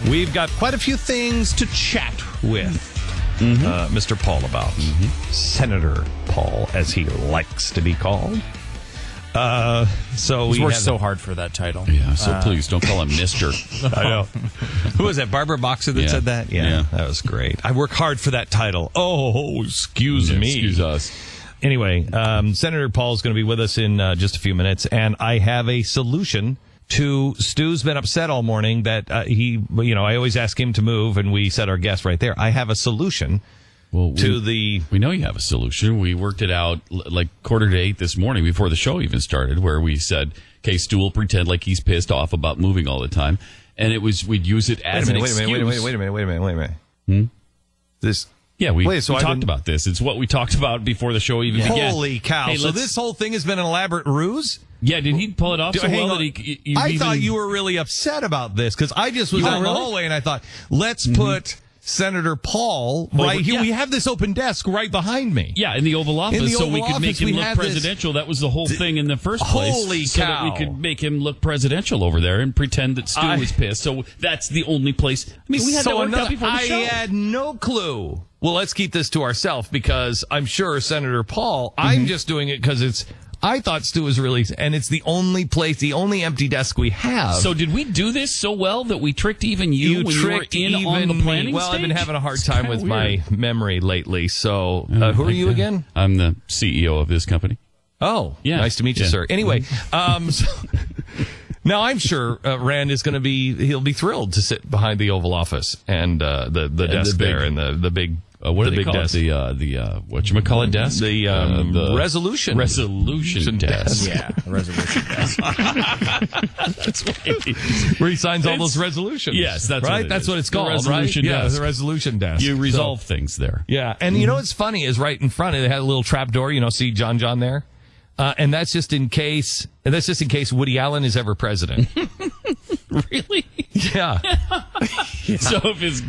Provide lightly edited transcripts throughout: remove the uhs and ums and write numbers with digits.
we've got quite a few things to chat with Mr. Paul about. Senator Paul, as he likes to be called. He's worked so hard for that title. Yeah, so please don't call him Mr. I know. Who was that? Barbara Boxer that said that? Yeah, that was great. I work hard for that title. Oh, excuse me. Excuse us. Anyway, Senator Paul is going to be with us in just a few minutes, and I have a solution to Stu's been upset all morning that I always ask him to move, and we set our guest right there. I have a solution. We know you have a solution. We worked it out like 7:45 this morning before the show even started, where we said, okay, Stu will pretend like he's pissed off about moving all the time. And we'd use it as an excuse. Wait a minute. We talked about this. It's what we talked about before the show even began. Holy cow. Hey, so this whole thing has been an elaborate ruse? Yeah, did he pull it off so well that I thought you were really upset about this, because I just was out in the hallway and I thought, let's put Senator Paul right here. We have this open desk right behind me. Yeah, in the Oval Office, so we could make him look presidential. That was the whole thing in the first place. Holy cow. So that we could make him look presidential over there and pretend that Stu was pissed. So that's the only place. I mean, we had that worked out before the show. I had no clue. Well, let's keep this to ourselves, because I'm sure Senator Paul, I'm just doing it because I thought Stu was really, and it's the only place, the only empty desk we have. So did we do this so well that we tricked even you when you were in on the planning Well, stage? I've been having a hard time with my memory lately. So who are you again? I'm the CEO of this company. Oh, yeah. Nice to meet you, sir. Anyway, now I'm sure Rand is going to he'll be thrilled to sit behind the Oval Office and the desk there and the big. What do they call it? The whatchamacallit desk? The resolution desk. Yeah, the resolution desk. That's right. Where he signs all those resolutions. Yes, that's right. What That's what it's called. The resolution desk. Yeah, the resolution desk. You resolve things there. Yeah, and you know what's funny is right in front they had a little trap door. See John there, and that's just in case. Woody Allen is ever president. Really? Yeah. So if his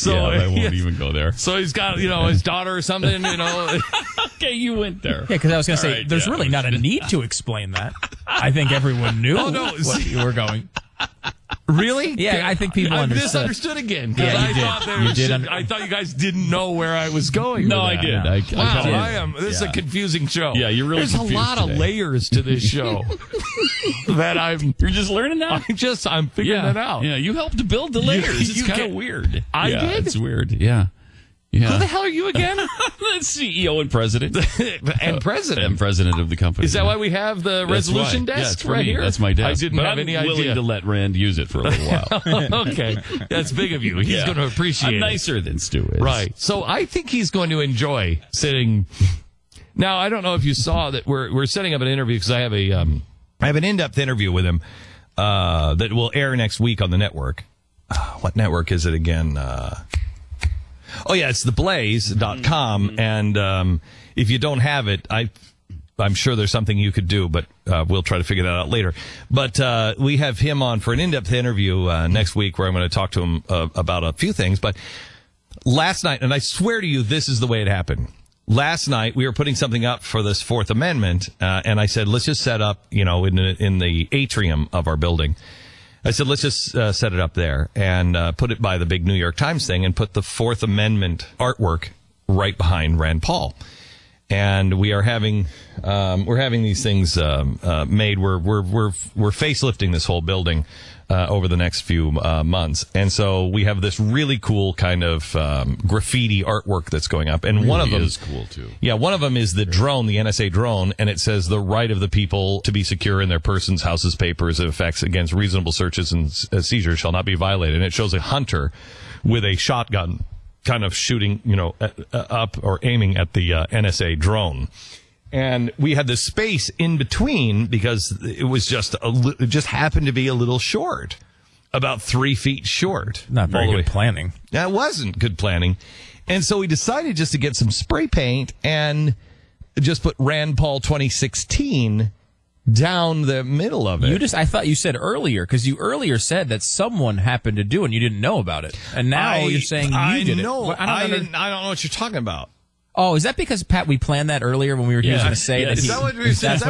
I won't even go there. So he's got his daughter or something. Okay, you went there. Yeah, because I was going to say there's really not a need to explain that. I think everyone knew what you were going. Really? Yeah, I think people understood. I misunderstood again. Yeah, you did. I thought you guys didn't know where I was going. No, I did. No. I am. This is a confusing show. Yeah, you're really confused. There's a lot of layers to this show that You're just learning now. I'm figuring it out. Yeah, you helped to build the layers. It's kind of weird. I did. It's weird. Yeah. Yeah. Who the hell are you again? The CEO and president. And president. And president of the company. Is that why we have the resolution desk right here? That's my desk. I didn't have any idea. I'm willing to let Rand use it for a little while. Okay. That's big of you. He's going to appreciate it. I'm nicer than Stu is. Right. So I think he's going to enjoy sitting. Now, I don't know if you saw that we're setting up an interview because I have an in-depth interview with him that will air next week on the network. What network is it again? Oh, yeah, it's theblaze.com, and if you don't have it, I'm sure there's something you could do, but we'll try to figure that out later. But we have him on for an in-depth interview next week where I'm going to talk to him about a few things. But last night, and I swear to you, this is the way it happened. Last night, we were putting something up for this Fourth Amendment, and I said, let's just set up, in the atrium of our building. I said, let's just set it up there and put it by the big New York Times thing and put the Fourth Amendment artwork right behind Rand Paul. And we are having these things made. We're facelifting this whole building over the next few months, and so we have this really cool kind of graffiti artwork that's going up. And one of them is cool too. Yeah, one of them is the drone, the NSA drone, and it says the right of the people to be secure in their persons, houses, papers, and effects against reasonable searches and seizures shall not be violated. And it shows a hunter with a shotgun, kind of shooting, up or aiming at the NSA drone. And we had this space in between because it was it just happened to be a little short, about 3 feet short. Not very good planning. That wasn't good planning. And so we decided just to get some spray paint and just put Rand Paul 2016 down the middle of it. I thought you said earlier, because you earlier said that someone happened to do and you didn't know about it. And now you're saying you did it. I don't know what you're talking about. Oh, is that because, Pat, we planned that earlier when we were going to say that? Is that what it was? Because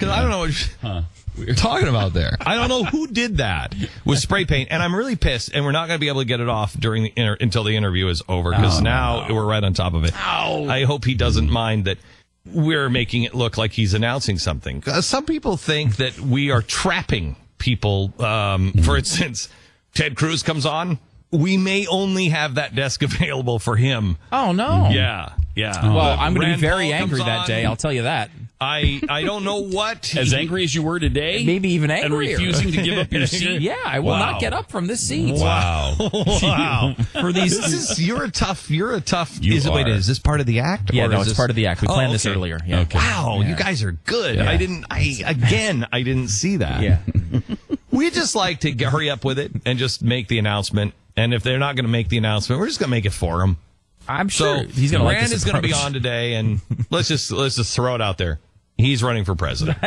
I don't know what talking about there? I don't know who did that with spray paint, and I'm really pissed, and we're not going to be able to get it off during the until the interview is over, because we're right on top of it. I hope he doesn't mind that we're making it look like he's announcing something. Some people think that we are trapping people. For instance, Ted Cruz comes on. We may only have that desk available for him. Oh, no. Yeah. Well, I'm going to be very Paul angry that day, I'll tell you that. I don't know what. As angry as you were today? Maybe even angrier. And refusing to give up your seat? Yeah, I will not get up from this seat. Wow. For these, you're a tough. Wait, is this part of the act? Yeah, or no, is it's part of the act. We planned this okay. earlier. Yeah. Okay. Wow, you guys are good. Yeah. I didn't see that. Yeah. We just like to hurry up with it and just make the announcement. And if they're not going to make the announcement, we're just going to make it for them. I'm sure So he's going to like Rand this is going to be approach. on today, and let's just throw it out there. He's running for president.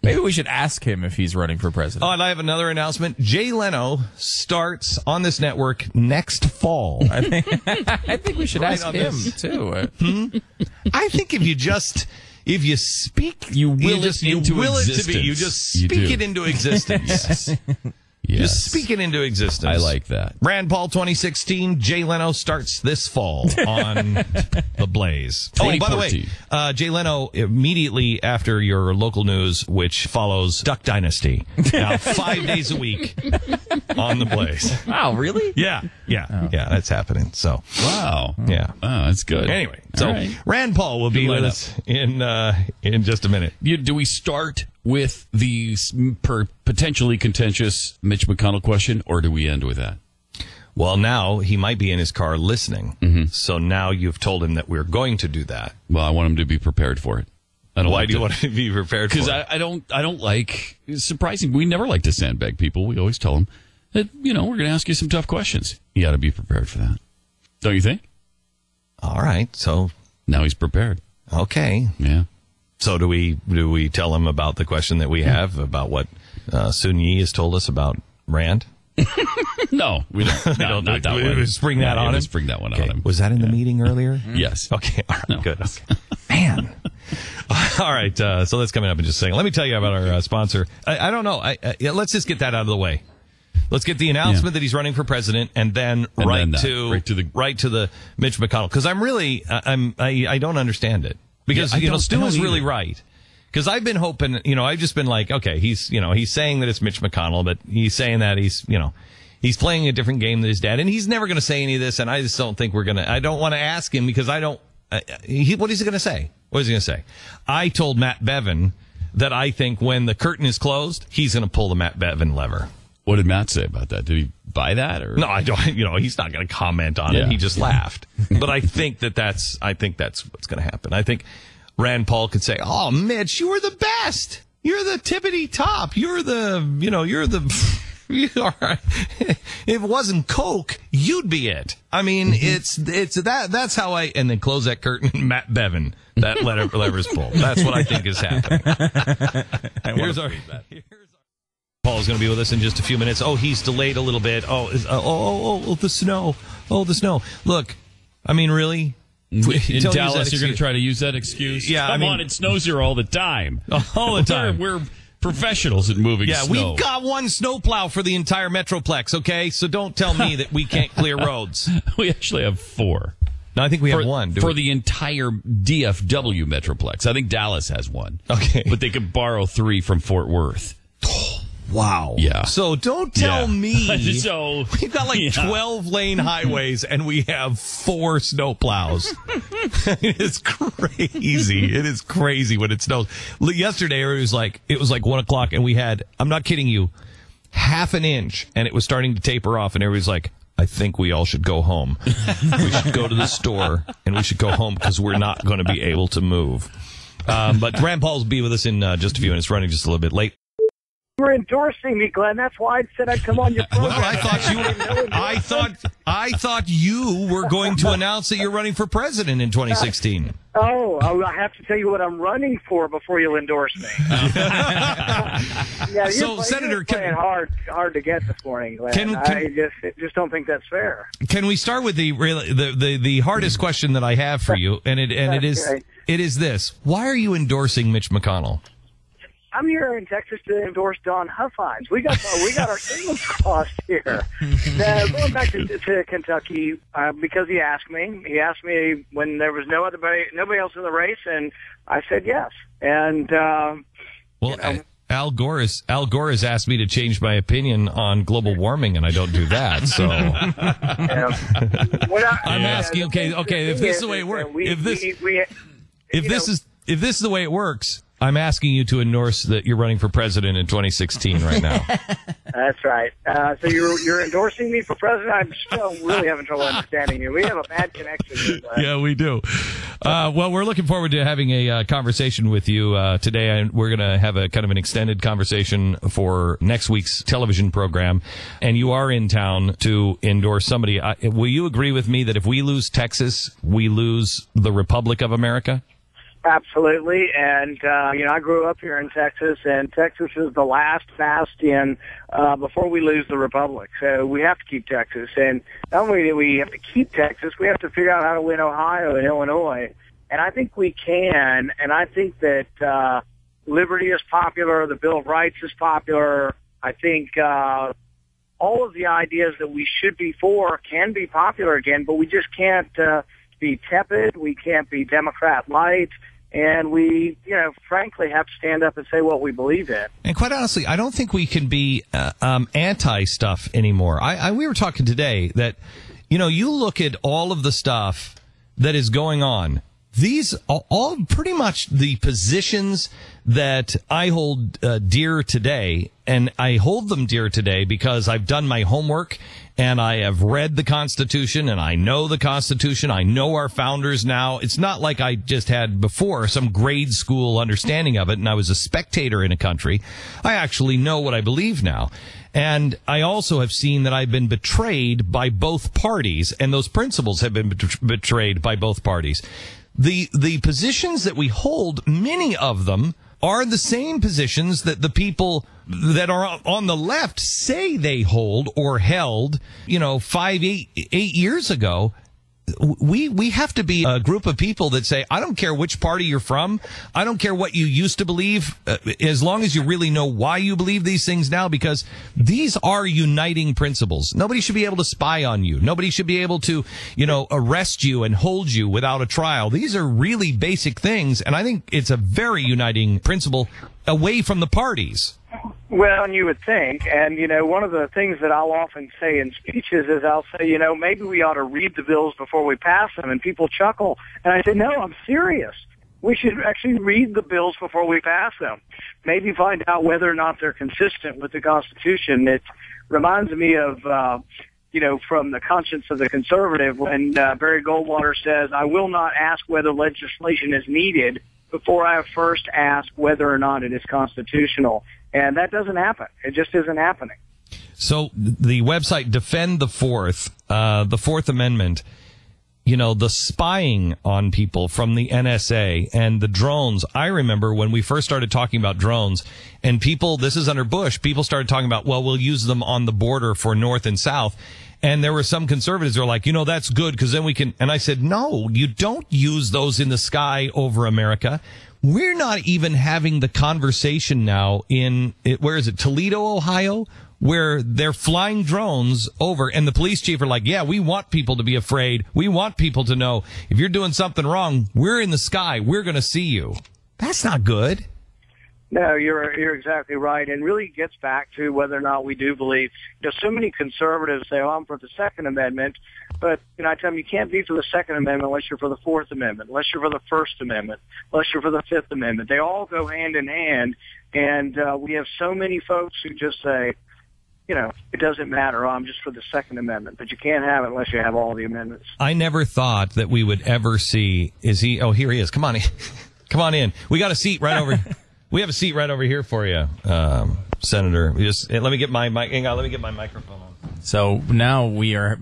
Maybe we should ask him if he's running for president. Oh, and I have another announcement. Jay Leno starts on this network next fall. I think we should ask him too. I think if you speak, You will you it just into will it to existence. be. You just You speak do. it into existence. Yes. Just speak it into existence. I like that. Rand Paul 2016, Jay Leno starts this fall on The Blaze. Oh, by the way, Jay Leno, immediately after your local news, which follows Duck Dynasty, now 5 days a week on The Blaze. Wow, really? Yeah, that's happening. So, Wow. yeah. Oh, that's good. Anyway, so All right. Rand Paul will be with lineup. us in just a minute. Do we start with the potentially contentious Mitch McConnell question, or do we end with that? Well, now he might be in his car listening. Mm-hmm. So now you've told him that we're going to do that. Well, I want him to be prepared for it. Why do you want to be prepared for it? Because I don't like, it's surprising. We never like to sandbag people. We always tell them that, we're going to ask you some tough questions. You got to be prepared for that. Don't you think? All right. So Now he's prepared. okay. Yeah. So do we tell him about the question that we have about what Sun Yi has told us about Rand? No, we don't. No, not that one. We spring that on him? Let's bring that one on him. Was that in the meeting earlier? Yes. Okay. All right. No. Good. Okay. Man. All right. So that's coming up in just a second. Let me tell you about our sponsor. I don't know. Let's just get that out of the way. Let's get the announcement that he's running for president, and then right to the Mitch McConnell, because I don't understand it, because Stu is really right. Because I've been hoping, I've just been like, okay, he's saying that it's Mitch McConnell, but he's saying that he's playing a different game than his dad, and he's never going to say any of this, and I just don't think I don't want to ask him, because what is he going to say? What is he going to say? I told Matt Bevin that I think when the curtain is closed, he's going to pull the Matt Bevin lever. What did Matt say about that? Did he buy that? Or? No, I don't. He's not going to comment on it. He just laughed. But I think that's what's going to happen. I think Rand Paul could say, "Oh, Mitch, you were the best. You're the tippity top. You're the. You are. If it wasn't Coke, you'd be it. I mean, it's that. That's how I. And then close that curtain. Matt Bevin. That lever's pulled. That's what I think is happening. Here's our. Paul's going to be with us in just a few minutes. Oh, he's delayed a little bit. The snow. Oh, the snow. Look, I mean, really? In Dallas, you're going to try to use that excuse? Yeah, Come on, it snows here all the time. All the time. We're professionals at moving snow. Yeah, we've got one snowplow for the entire Metroplex, okay? So don't tell me that we can't clear roads. We actually have 4. No, I think we have one. For the entire DFW Metroplex. I think Dallas has one. Okay. But they could borrow 3 from Fort Worth. Wow. Yeah. So don't tell me. So we've got 12-lane highways and we have 4 snowplows. It's crazy. It is crazy when it snows. Yesterday it was like 1:00 and we had, I'm not kidding you, half an inch and it was starting to taper off and everybody's like, I think we all should go home. We should go to the store and we should go home because we're not going to be able to move. But Rand Paul will be with us in just a few minutes, running just a little bit late. You were endorsing me, Glenn. That's why I said I'd come on your program. Well, I thought you were going to announce that you're running for president in 2016. Oh, I have to tell you what I'm running for before you'll endorse me. Yeah, so, Senator, you're playing hard to get this morning, Glenn. I just don't think that's fair. Can we start with the hardest question that I have for you, and it is this: why are you endorsing Mitch McConnell? I'm here in Texas to endorse Don Huffines. We got our signals crossed here. Now, going back to Kentucky, because he asked me when there was nobody else in the race, and I said yes. And Al Gore has asked me to change my opinion on global warming, and I don't do that. So I'm asking. Okay. If this is the way it works, if this is the way it works, I'm asking you to endorse that you're running for president in 2016 right now. That's right. So you're endorsing me for president? I'm still really having trouble understanding you. We have a bad connection. Yeah, we do. Well, we're looking forward to having a conversation with you today, and we're going to have a kind of an extended conversation for next week's television program. And you are in town to endorse somebody. Will you agree with me that if we lose Texas, we lose the Republic of America? Absolutely, and I grew up here in Texas, and Texas is the last bastion before we lose the republic. So we have to keep Texas, and not only do we have to keep Texas, we have to figure out how to win Ohio and Illinois, and I think we can. And I think that liberty is popular, the Bill of Rights is popular. I think all of the ideas that we should be for can be popular again, but we just can't be tepid. We can't be Democrat light. And we, frankly, have to stand up and say what we believe in. And quite honestly, I don't think we can be anti-stuff anymore. We were talking today that, you look at all of the stuff that is going on. These are all pretty much the positions that I hold dear today, and I hold them dear today because I've done my homework and I have read the Constitution and I know the Constitution. I know our founders now. It's not like I just had before some grade school understanding of it and I was a spectator in a country. I actually know what I believe now. And I also have seen that I've been betrayed by both parties, and those principles have been betrayed by both parties. The positions that we hold, many of them are the same positions that the people that are on the left say they hold or held, 8 years ago. We have to be a group of people that say, I don't care which party you're from. I don't care what you used to believe, as long as you really know why you believe these things now, because these are uniting principles. Nobody should be able to spy on you. Nobody should be able to, arrest you and hold you without a trial. These are really basic things, and I think it's a very uniting principle away from the parties. Well, and you would think, and, one of the things that I'll often say in speeches is I'll say, maybe we ought to read the bills before we pass them, and people chuckle. And I say, no, I'm serious. We should actually read the bills before we pass them. Maybe find out whether or not they're consistent with the Constitution. It reminds me of, from the conscience of the conservative when Barry Goldwater says, I will not ask whether legislation is needed before I have first asked whether or not it is constitutional. And that doesn't happen. It just isn't happening. So the website Defend the Fourth Amendment, the spying on people from the NSA and the drones. I remember when we first started talking about drones, and people, this is under Bush, people started talking about, well, we'll use them on the border for North and South. And there were some conservatives who were like, that's good because then we can. And I said, no, you don't use those in the sky over America. We're not even having the conversation now where is it, Toledo, Ohio, where they're flying drones over, and the police chief are like, yeah, we want people to be afraid. We want people to know if you're doing something wrong, we're in the sky. We're going to see you. That's not good. No, you're exactly right, and really gets back to whether or not we do believe. So many conservatives say, I'm for the Second Amendment, but I tell them you can't be for the Second Amendment unless you're for the Fourth Amendment, unless you're for the First Amendment, unless you're for the Fifth Amendment. They all go hand in hand, and we have so many folks who just say, it doesn't matter. I'm just for the Second Amendment, but you can't have it unless you have all the amendments. I never thought that we would ever see. Oh, here he is. Come on in. Come on in. We got a seat right over. We have a seat right over here for you, Senator. Let me get my mic. Hang on, let me get my microphone on. So now we are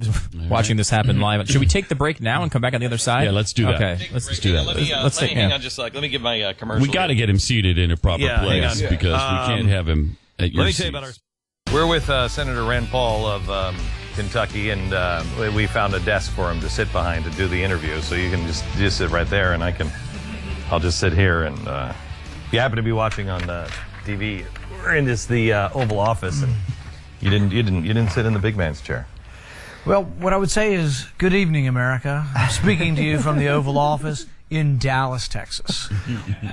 watching this happen live. Should we take the break now and come back on the other side? Yeah, let's do that. Okay, let's do that. Hang on, let me get my commercial. We got to get him seated in a proper place because we can't have him at your Let me tell you about We're with Senator Rand Paul of Kentucky, and we found a desk for him to sit behind to do the interview. So you can just sit right there, and I'll just sit here and. If you happen to be watching on TV. We're in the Oval Office, and you didn't sit in the big man's chair. Well, what I would say is, good evening, America. I'm speaking to you from the Oval Office in Dallas, Texas.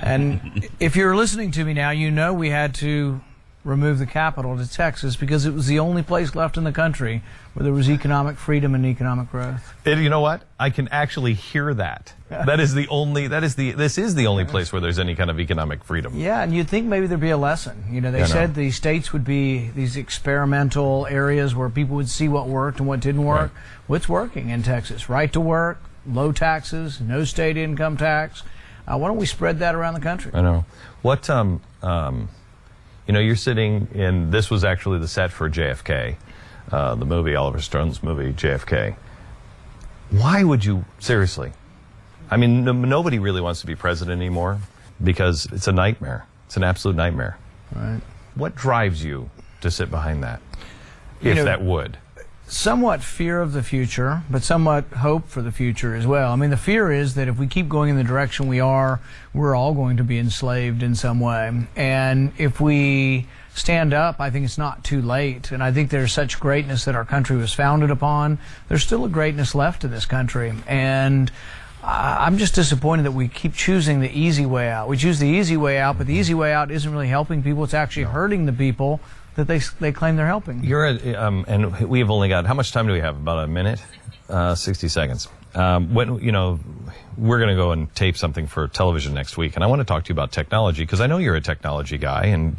And if you're listening to me now, you know we had to remove the capital to Texas because it was the only place left in the country where there was economic freedom and economic growth. And you know what? I can actually hear that. This is the only place where there's any kind of economic freedom. Yeah, and you'd think maybe there'd be a lesson. You know, they said the states would be these experimental areas where people would see what worked and what didn't work. Right. What's working in Texas? Right to work, low taxes, no state income tax. Why don't we spread that around the country? I know. What, you know, you're sitting in, this was actually the set for JFK, the movie, Oliver Stone's movie, JFK. Why would you, seriously? I mean, nobody really wants to be president anymore because it's a nightmare. It's an absolute nightmare. Right. What drives you to sit behind that, if that would? Somewhat fear of the future, but somewhat hope for the future as well. I mean, the fear is that if we keep going in the direction we are, we're all going to be enslaved in some way. And if we stand up, I think it's not too late. And I think there's such greatness that our country was founded upon. There's still a greatness left in this country. And I'm just disappointed that we keep choosing the easy way out. We choose the easy way out, but the easy way out isn't really helping people. It's actually hurting the people that they claim they're helping. And we've only got, how much time do we have? About a minute? 60 seconds. When, you know, we're going to go and tape something for television next week, and I want to talk to you about technology, because I know you're a technology guy, and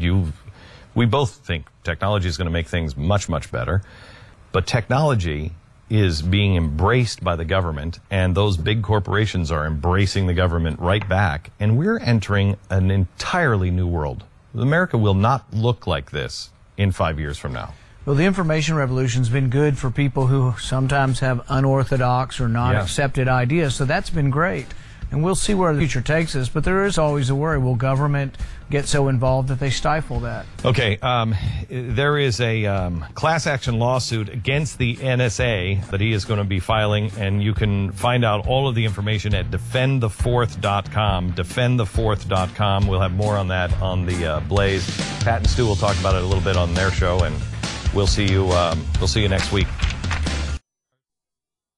we both think technology is going to make things much, much better. But technology is being embraced by the government, and those big corporations are embracing the government right back, and we're entering an entirely new world. America will not look like this in 5 years from now. Well, the information revolution's been good for people who sometimes have unorthodox or not accepted ideas, so that's been great. And we'll see where the future takes us, but there is always a worry. Will government get so involved that they stifle that? Okay, there is a class action lawsuit against the NSA that he is going to be filing, and you can find out all of the information at defendthefourth.com. Defendthefourth.com. We'll have more on that on the Blaze. Pat and Stu will talk about it a little bit on their show, and we'll see you next week.